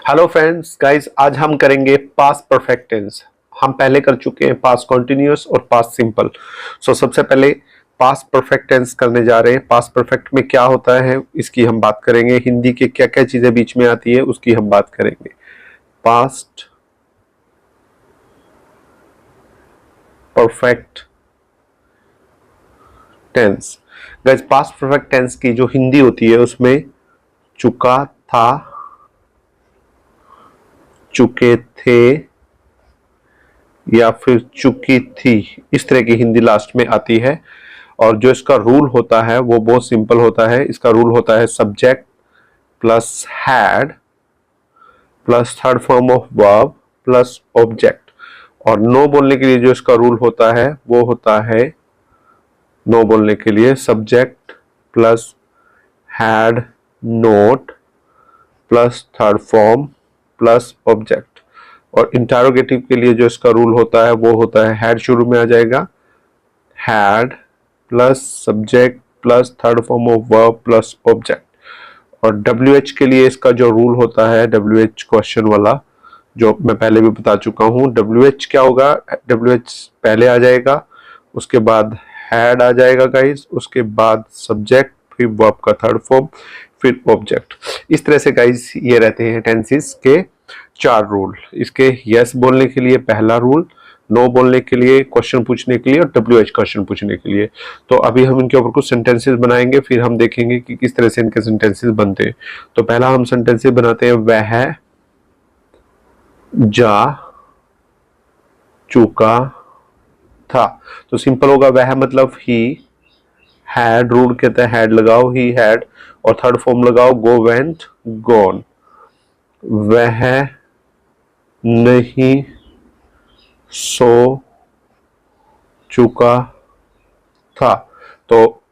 Hello friends guys, आज हम करेंगे पास्ट परफेक्ट टेंस। हम पहले कर चुके हैं पास्ट कॉन्टिन्यूअस और पास्ट सिंपल। सबसे पहले पास्ट परफेक्ट टेंस करने जा रहे हैं। पास्ट परफेक्ट में क्या होता है इसकी हम बात करेंगे। हिंदी के क्या क्या चीजें बीच में आती है उसकी हम बात करेंगे। Past perfect tense. Guys, past perfect tense की जो हिंदी होती है उसमें चुका था, चुके थे या फिर चुकी थी, इस तरह की हिंदी लास्ट में आती है। और जो इसका रूल होता है वो बहुत सिंपल होता है। इसका रूल होता है subject plus had plus third form of verb plus object. और नो बोलने के लिए जो इसका रूल होता है वो होता है नो बोलने के लिए subject plus had note plus third form plus object. और इंटरोगेटिव के लिए जो इसका रूल होता है वो होता है हैड शुरू में आ जाएगा, had plus subject plus third form of verb plus object. और WH के लिए इसका जो रूल होता है, WH क्वेश्चन वाला जो मैं पहले भी बता चुका हूं, WH क्या होगा, WH पहले आ जाएगा, उसके बाद हैड आ जाएगा गाइस, उसके बाद सब्जेक्ट, फिर वर्ब का थर्ड फॉर्म, फिर ऑब्जेक्ट। इस तरह से गाइस ये रहते हैं टेंसेस के 4 रूल। इसके यस बोलने के लिए पहला रूल, नो बोलने के लिए, क्वेश्चन पूछने के लिए और WH क्वेश्चन पूछने के लिए। तो अभी हम इनके ऊपर कुछ सेंटेंसेस बनाएंगे, फिर हम देखेंगे कि किस तरह से इनके सेंटेंसेस बनते हैं। तो पहला हम सेंटेंसेस बनाते हैं, वह जा चुका था। तो सिंपल होगा, वह मतलब ही, हैड रूल कहते हैं हैड लगाओ, ही हैड, और थर्ड फॉर्म लगाओ गो वेंट गॉन। वह नहीं सो चुका था, तो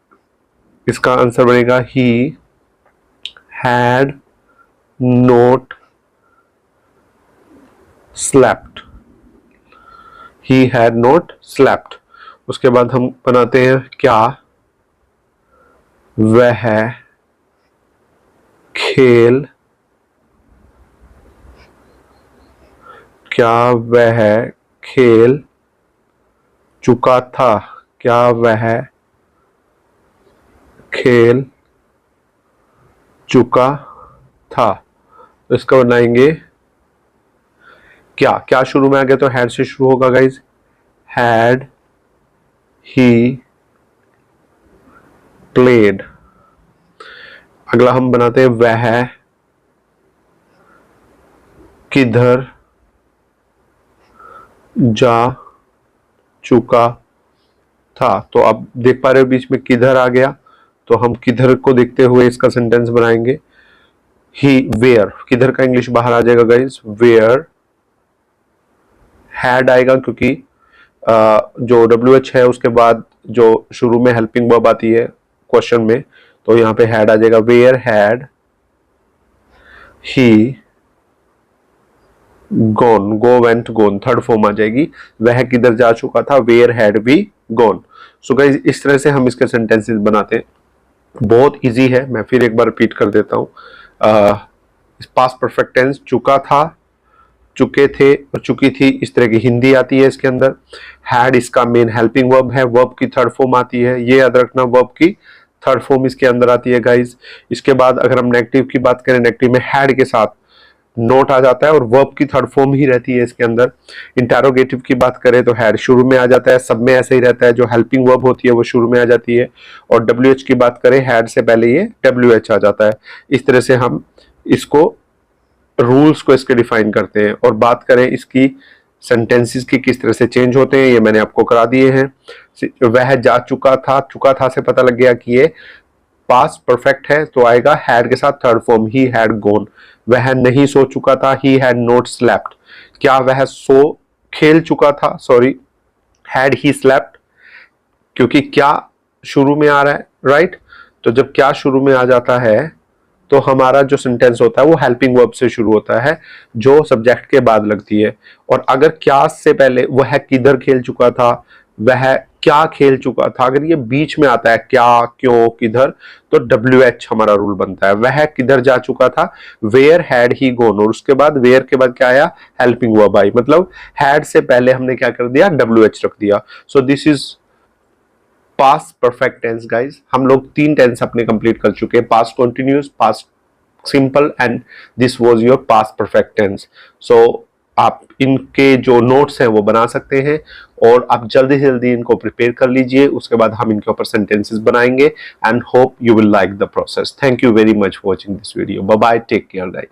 इसका आंसर बनेगा he had note slept. He had note slept. उसके बाद हम बनाते हैं क्या वह खेल, क्या वह खेल चुका था, क्या वह खेल चुका था। तो इसका बनाएंगे क्या, क्या शुरू में आ गया तो हैड से शुरू होगा गाइज, हैड ही प्लेड। अगला हम बनाते हैं वह किधर जा चुका था। तो आप देख पा रहे हो बीच में किधर आ गया, तो हम किधर को देखते हुए इसका सेंटेंस बनाएंगे। ही वेयर, किधर का इंग्लिश बाहर आ जाएगा गाइज, वेयर। हैड आएगा क्योंकि जो WH है उसके बाद जो शुरू में हेल्पिंग वर्ब आती है क्वेश्चन में, तो यहां पे हैड आ जाएगा, where had he gone, go went gone, third form आ जाएगी, वह किधर जा चुका था, where had we gone. So guys, इस तरह से हम इसके सेंटेंसेस बनाते हैं। बहुत इजी है, मैं फिर एक बार रिपीट कर देता हूं। पास्ट परफेक्ट टेंस, चुका था, चुके थे और चुकी थी, इस तरह की हिंदी आती है इसके अंदर। हैड इसका मेन हेल्पिंग वर्ब है, वर्ब की थर्ड फॉर्म आती है, ये याद रखना, वर्ब की थर्ड फॉर्म इसके अंदर आती है गाइज। इसके बाद अगर हम नेगेटिव की बात करें, नेगेटिव में हैड के साथ नोट आ जाता है और वर्ब की थर्ड फॉर्म ही रहती है इसके अंदर। इंटरोगेटिव की बात करें तो हैड शुरू में आ जाता है, सब में ऐसे ही रहता है, जो हेल्पिंग वर्ब होती है वो शुरू में आ जाती है। और WH की बात करें, हैड से पहले ये WH आ जाता है। इस तरह से हम इसको रूल्स को इसके डिफाइन करते हैं। और बात करें इसकी सेंटेंसेस की किस तरह से चेंज होते हैं, ये मैंने आपको करा दिए हैं। वह जा चुका था, चुका था से पता लग गया कि ये पास्ट परफेक्ट है, तो आएगा हैड के साथ third form, he had gone. वह नहीं सो चुका था, ही हैड नॉट स्लेप्ट। क्या वह सो खेल चुका था, सॉरी, हैड ही स्लेप्ट, क्योंकि क्या शुरू में आ रहा है, राइट। तो जब क्या शुरू में आ जाता है तो हमारा जो सेंटेंस होता है वो हेल्पिंग वर्ब से शुरू होता है, जो सब्जेक्ट के बाद लगती है। और अगर क्या से पहले वह किधर खेल चुका था, वह क्या खेल चुका था। अगर ये बीच में आता है क्या, क्यों, किधर, तो WH हमारा रूल बनता है। वह किधर जा चुका था, वेयर हैड ही गॉन, और उसके बाद वेयर के बाद क्या आया, हेल्पिंग हुआ बाई, मतलब हैड से पहले हमने क्या कर दिया, WH रख दिया। So this is past perfect tense guys. हम लोग 3 टेंस अपने कंप्लीट कर चुके हैं, past continuous, past simple and this was your past perfect tense. So आप इनके जो नोट्स हैं वो बना सकते हैं और आप जल्दी से जल्दी इनको प्रिपेयर कर लीजिए। उसके बाद हम इनके ऊपर सेंटेंसेस बनाएंगे and hope you will like the process. Thank you very much for watching this video. Bye bye, take care guys.